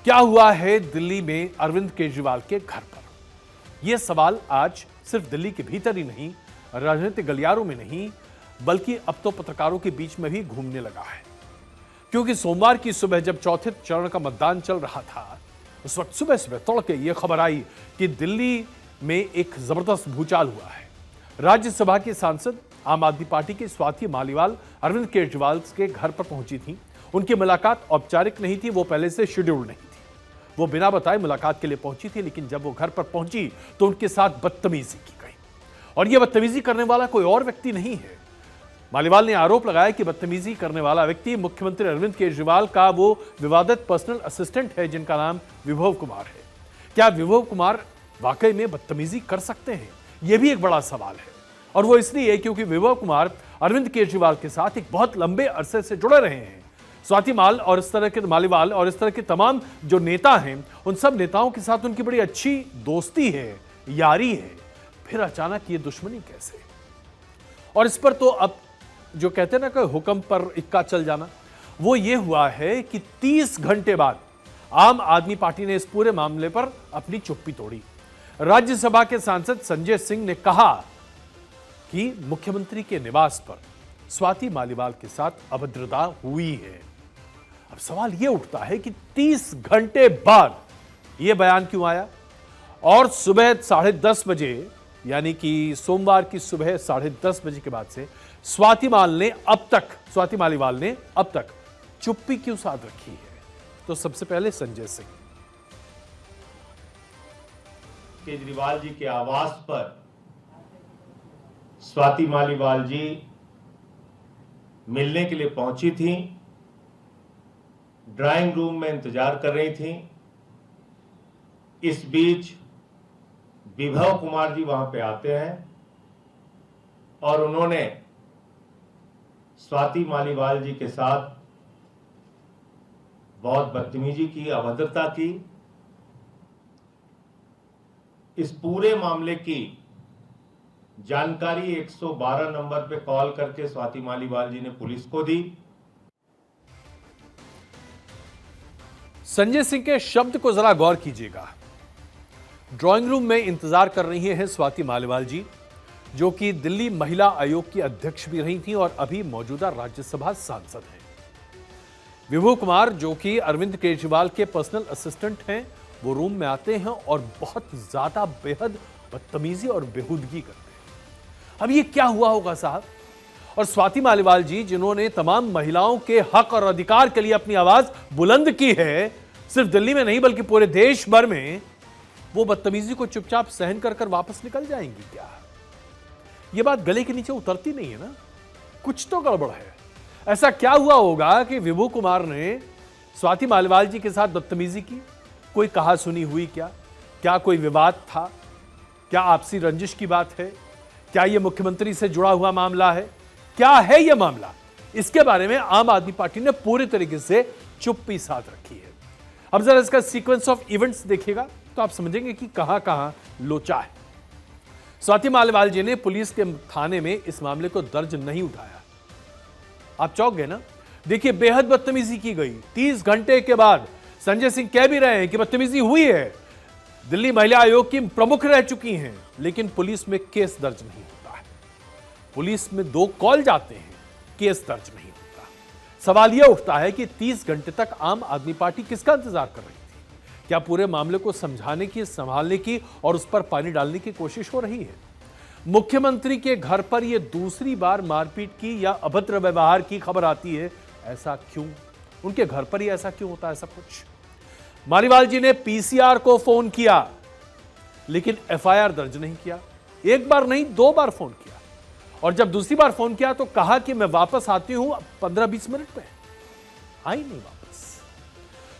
क्या हुआ है दिल्ली में अरविंद केजरीवाल के घर पर? यह सवाल आज सिर्फ दिल्ली के भीतर ही नहीं, राजनीतिक गलियारों में नहीं, बल्कि अब तो पत्रकारों के बीच में भी घूमने लगा है। क्योंकि सोमवार की सुबह जब चौथे चरण का मतदान चल रहा था, उस वक्त सुबह सुबह तड़के यह खबर आई कि दिल्ली में एक जबरदस्त भूचाल हुआ है। राज्यसभा की सांसद आम आदमी पार्टी की स्वाति मालीवाल अरविंद केजरीवाल के घर पर पहुंची थी। उनकी मुलाकात औपचारिक नहीं थी, वो पहले से शेड्यूल नहीं थी। वो बिना बताए मुलाकात के लिए पहुंची थी, लेकिन जब वो घर पर पहुंची तो उनके साथ बदतमीजी की गई। और यह बदतमीजी करने वाला कोई और व्यक्ति नहीं है। मालीवाल ने आरोप लगाया कि बदतमीजी करने वाला व्यक्ति मुख्यमंत्री अरविंद केजरीवाल का वो विवादित पर्सनल असिस्टेंट है, जिनका नाम विभव कुमार है। क्या विभव कुमार वाकई में बदतमीजी कर सकते हैं? यह भी एक बड़ा सवाल है। और वो इसलिए क्योंकि विभव कुमार अरविंद केजरीवाल के साथ एक बहुत लंबे अरसे से जुड़े रहे हैं। स्वाति माल और इस तरह के मालीवाल और इस तरह के तमाम जो नेता हैं, उन सब नेताओं के साथ उनकी बड़ी अच्छी दोस्ती है, यारी है। फिर अचानक ये दुश्मनी कैसे? और इस पर तो अब जो कहते हैं ना कि हुक्म पर इक्का चल जाना, वो ये हुआ है कि 30 घंटे बाद आम आदमी पार्टी ने इस पूरे मामले पर अपनी चुप्पी तोड़ी। राज्यसभा के सांसद संजय सिंह ने कहा कि मुख्यमंत्री के निवास पर स्वाति मालीवाल के साथ अभद्रता हुई है। अब सवाल यह उठता है कि 30 घंटे बाद यह बयान क्यों आया? और सुबह 10:30 बजे, यानी कि सोमवार की सुबह 10:30 बजे के बाद से स्वाति मालीवाल ने अब तक चुप्पी क्यों साध रखी है? तो सबसे पहले संजय सिंह। केजरीवाल जी के आवास पर स्वाति मालीवाल जी मिलने के लिए पहुंची थी। ड्राइंग रूम में इंतजार कर रही थी। इस बीच विभव कुमार जी वहां पे आते हैं और उन्होंने स्वाति मालीवाल जी के साथ बहुत बदतमीजी की, अभद्रता की। इस पूरे मामले की जानकारी 112 नंबर पे कॉल करके स्वाति मालीवाल जी ने पुलिस को दी। संजय सिंह के शब्द को जरा गौर कीजिएगा। ड्राइंग रूम में इंतजार कर रही हैं स्वाति मालीवाल जी, जो कि दिल्ली महिला आयोग की अध्यक्ष भी रही थी और अभी मौजूदा राज्यसभा सांसद हैं। विभव कुमार, जो कि अरविंद केजरीवाल के पर्सनल असिस्टेंट हैं, वो रूम में आते हैं और बहुत ज्यादा बेहद बदतमीजी और बेहूदगी करते हैं। अब ये क्या हुआ होगा साहब? और स्वाति मालीवाल जी, जिन्होंने तमाम महिलाओं के हक और अधिकार के लिए अपनी आवाज बुलंद की है, सिर्फ दिल्ली में नहीं बल्कि पूरे देश भर में, वो बदतमीजी को चुपचाप सहन कर वापस निकल जाएंगी क्या? ये बात गले के नीचे उतरती नहीं है ना। कुछ तो गड़बड़ है। ऐसा क्या हुआ होगा कि विभू कुमार ने स्वाति मालीवाल जी के साथ बदतमीजी की? कोई कहा सुनी हुई क्या? क्या कोई विवाद था? क्या आपसी रंजिश की बात है? क्या यह मुख्यमंत्री से जुड़ा हुआ मामला है? क्या है यह मामला? इसके बारे में आम आदमी पार्टी ने पूरी तरीके से चुप्पी साध रखी है। अब जरा इसका सीक्वेंस ऑफ इवेंट्स देखिएगा तो आप समझेंगे कि कहां कहां लोचा है। स्वाति मालीवाल जी ने पुलिस के थाने में इस मामले को दर्ज नहीं उठाया। आप चौंक गए ना? देखिए, बेहद बदतमीजी की गई। 30 घंटे के बाद संजय सिंह कह भी रहे हैं कि बदतमीजी हुई है, दिल्ली महिला आयोग की प्रमुख रह चुकी हैं, लेकिन पुलिस में केस दर्ज नहीं होता है। पुलिस में 2 कॉल जाते हैं, केस दर्ज नहीं होता। सवाल यह उठता है कि 30 घंटे तक आम आदमी पार्टी किसका इंतजार कर रही थी? क्या पूरे मामले को समझाने की, संभालने की और उस पर पानी डालने की कोशिश हो रही है? मुख्यमंत्री के घर पर यह दूसरी बार मारपीट की या अभद्र व्यवहार की खबर आती है। ऐसा क्यों? उनके घर पर ही ऐसा क्यों होता है सब कुछ? मालीवाल जी ने पीसीआर को फोन किया, लेकिन एफआईआर दर्ज नहीं किया। एक बार नहीं, 2 बार फोन किया। और जब दूसरी बार फोन किया तो कहा कि मैं वापस आती हूं 15-20 मिनट में। आई नहीं वापस।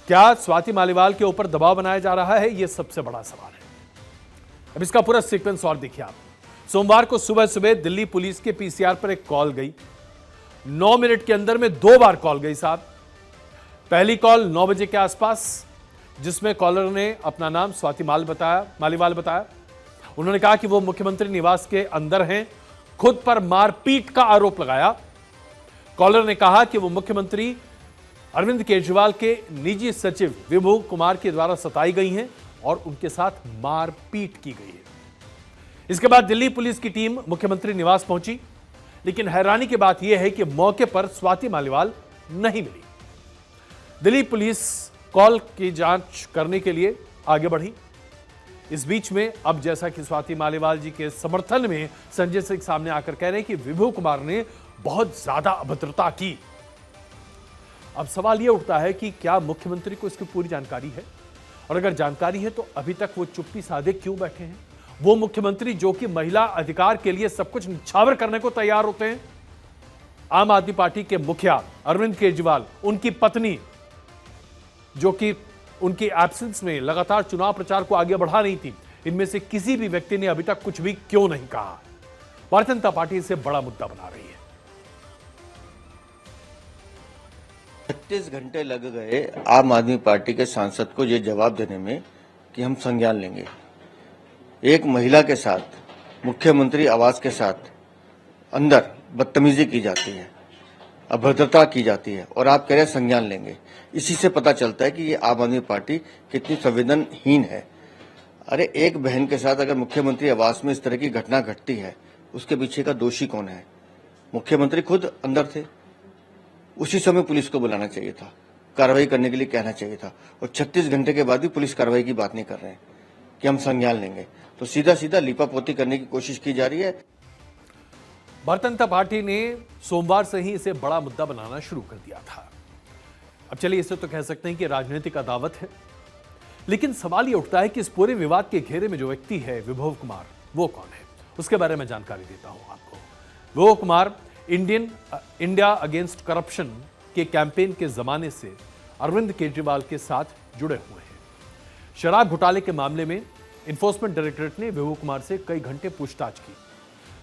क्या स्वाति मालीवाल के ऊपर दबाव बनाया जा रहा है? यह सबसे बड़ा सवाल है। अब इसका पूरा सीक्वेंस और देखिए आप। सोमवार को सुबह सुबह दिल्ली पुलिस के पीसीआर पर एक कॉल गई। 9 मिनट के अंदर में 2 बार कॉल गई साहब। पहली कॉल 9 बजे के आसपास, जिसमें कॉलर ने अपना नाम स्वाति मालीवाल बताया। उन्होंने कहा कि वो मुख्यमंत्री निवास के अंदर हैं। खुद पर मारपीट का आरोप लगाया। कॉलर ने कहा कि वो मुख्यमंत्री अरविंद केजरीवाल के निजी सचिव विभू कुमार के द्वारा सताई गई हैं और उनके साथ मारपीट की गई है। इसके बाद दिल्ली पुलिस की टीम मुख्यमंत्री निवास पहुंची, लेकिन हैरानी की बात यह है कि मौके पर स्वाति मालीवाल नहीं मिली। दिल्ली पुलिस कॉल की जांच करने के लिए आगे बढ़ी। इस बीच में अब जैसा कि स्वाति मालीवाल जी के समर्थन में संजय सिंह सामने आकर कह रहे हैं कि विभू कुमार ने बहुत ज्यादा अभद्रता की। अब सवाल यह उठता है कि क्या मुख्यमंत्री को इसकी पूरी जानकारी है, और अगर जानकारी है तो अभी तक वो चुप्पी साधे क्यों बैठे हैं? वो मुख्यमंत्री जो कि महिला अधिकार के लिए सब कुछ निछावर करने को तैयार होते हैं। आम आदमी पार्टी के मुखिया अरविंद केजरीवाल, उनकी पत्नी जो कि उनकी एब्सेंस में लगातार चुनाव प्रचार को आगे बढ़ा रही थी, इनमें से किसी भी व्यक्ति ने अभी तक कुछ भी क्यों नहीं कहा? भारतीय जनता पार्टी इसे बड़ा मुद्दा बना रही है। 36 घंटे लग गए आम आदमी पार्टी के सांसद को ये जवाब देने में कि हम संज्ञान लेंगे। एक महिला के साथ, मुख्यमंत्री आवास के साथ अंदर बदतमीजी की जाती है, अभद्रता की जाती है, और आप कह रहे हैं संज्ञान लेंगे। इसी से पता चलता है कि ये आम आदमी पार्टी कितनी संवेदनहीन है। अरे, एक बहन के साथ अगर मुख्यमंत्री आवास में इस तरह की घटना घटती है, उसके पीछे का दोषी कौन है? मुख्यमंत्री खुद अंदर थे, उसी समय पुलिस को बुलाना चाहिए था, कार्रवाई करने के लिए कहना चाहिए था, और 36 घंटे के बाद भी पुलिस कार्रवाई की बात नहीं कर रहे हैं कि हम संज्ञान लेंगे। तो सीधा सीधा लीपापोती करने की कोशिश की जा रही है। भारतीय जनता पार्टी ने सोमवार से ही इसे बड़ा मुद्दा बनाना शुरू कर दिया था। अब चलिए, इसे तो कह सकते हैं कि राजनीतिक अदावत है, लेकिन सवाल यह उठता है कि इस पूरे विवाद के घेरे में जो व्यक्ति है विभव कुमार, वो कौन है? उसके बारे में जानकारी देता हूं आपको। विभव कुमार इंडिया अगेंस्ट करप्शन के कैंपेन के जमाने से अरविंद केजरीवाल के साथ जुड़े हुए हैं। शराब घोटाले के मामले में इन्फोर्समेंट डायरेक्टरेट ने विभव कुमार से कई घंटे पूछताछ की,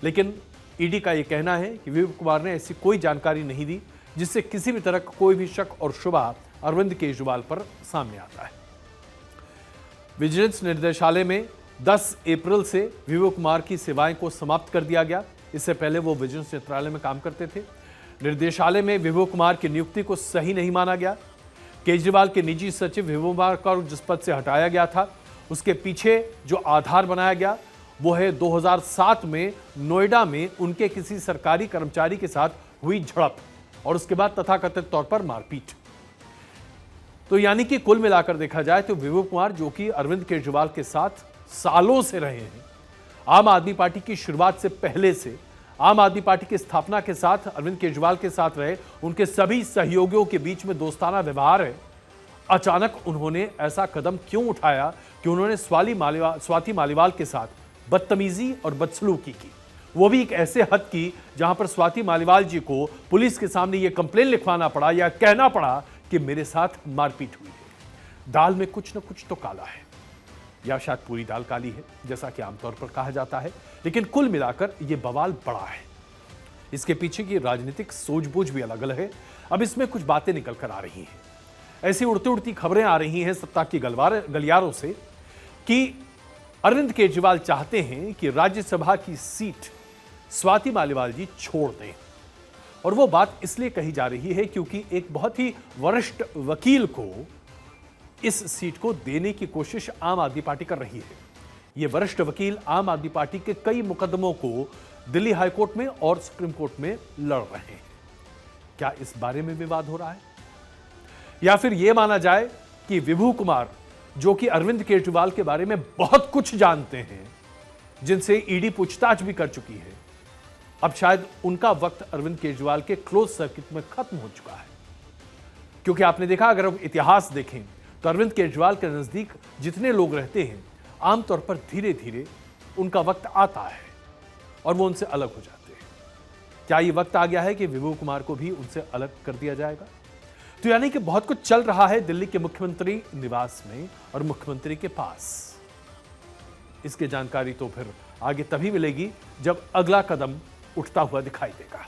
लेकिन ईडी का यह कहना है कि विभव कुमार ने ऐसी कोई जानकारी नहीं दी जिससे किसी भी तरह का कोई भी शक और शुबा अरविंद केजरीवाल पर सामने आता है। विजिलेंस निर्देशालय में 10 अप्रैल से विभव कुमार की सेवाएं को समाप्त कर दिया गया। इससे पहले वो विजिलेंस नेत्रालय में काम करते थे। निर्देशालय में विभव कुमार की नियुक्ति को सही नहीं माना गया। केजरीवाल के निजी सचिव विभव कुमार को जिस पद से हटाया गया था, उसके पीछे जो आधार बनाया गया वो है 2007 में नोएडा में उनके किसी सरकारी कर्मचारी के साथ हुई झड़प और उसके बाद तथाकथित तौर पर मारपीट। तो यानी कि कुल मिलाकर देखा जाए तो विभव कुमार, जो कि अरविंद केजरीवाल के साथ सालों से रहे हैं, आम आदमी पार्टी की शुरुआत से पहले से आम आदमी पार्टी की स्थापना के साथ अरविंद केजरीवाल के साथ रहे, उनके सभी सहयोगियों के बीच में दोस्ताना व्यवहार है। अचानक उन्होंने ऐसा कदम क्यों उठाया कि उन्होंने स्वाति मालीवाल के साथ बदतमीजी और बदसलूकी की, वो भी एक ऐसे हद की जहां पर स्वाति मालीवाल जी को पुलिस के सामने यह कंप्लेन लिखवाना पड़ा या कहना पड़ा कि मेरे साथ मारपीट हुई है। दाल में कुछ न कुछ तो काला है, या शायद पूरी दाल काली है जैसा कि आमतौर पर कहा जाता है, लेकिन कुल मिलाकर यह बवाल बड़ा है। इसके पीछे की राजनीतिक सूझबूझ भी अलग अलग है। अब इसमें कुछ बातें निकल कर आ रही हैं, ऐसी उड़ती उड़ती खबरें आ रही हैं सत्ता की गलियारों से कि अरविंद केजरीवाल चाहते हैं कि राज्यसभा की सीट स्वाति मालीवाल जी छोड़ दें, और वो बात इसलिए कही जा रही है क्योंकि एक बहुत ही वरिष्ठ वकील को इस सीट को देने की कोशिश आम आदमी पार्टी कर रही है। ये वरिष्ठ वकील आम आदमी पार्टी के कई मुकदमों को दिल्ली हाईकोर्ट में और सुप्रीम कोर्ट में लड़ रहे हैं। क्या इस बारे में विवाद हो रहा है, या फिर यह माना जाए कि विभू कुमार, जो कि अरविंद केजरीवाल के बारे में बहुत कुछ जानते हैं, जिनसे ईडी पूछताछ भी कर चुकी है, अब शायद उनका वक्त अरविंद केजरीवाल के क्लोज सर्किट में खत्म हो चुका है। क्योंकि आपने देखा, अगर आप इतिहास देखें तो अरविंद केजरीवाल के नजदीक जितने लोग रहते हैं, आमतौर पर धीरे धीरे उनका वक्त आता है और वो उनसे अलग हो जाते हैं। क्या ये वक्त आ गया है कि विभू कुमार को भी उनसे अलग कर दिया जाएगा? तो यानी कि बहुत कुछ चल रहा है दिल्ली के मुख्यमंत्री निवास में और मुख्यमंत्री के पास। इसकी जानकारी तो फिर आगे तभी मिलेगी जब अगला कदम उठता हुआ दिखाई देगा।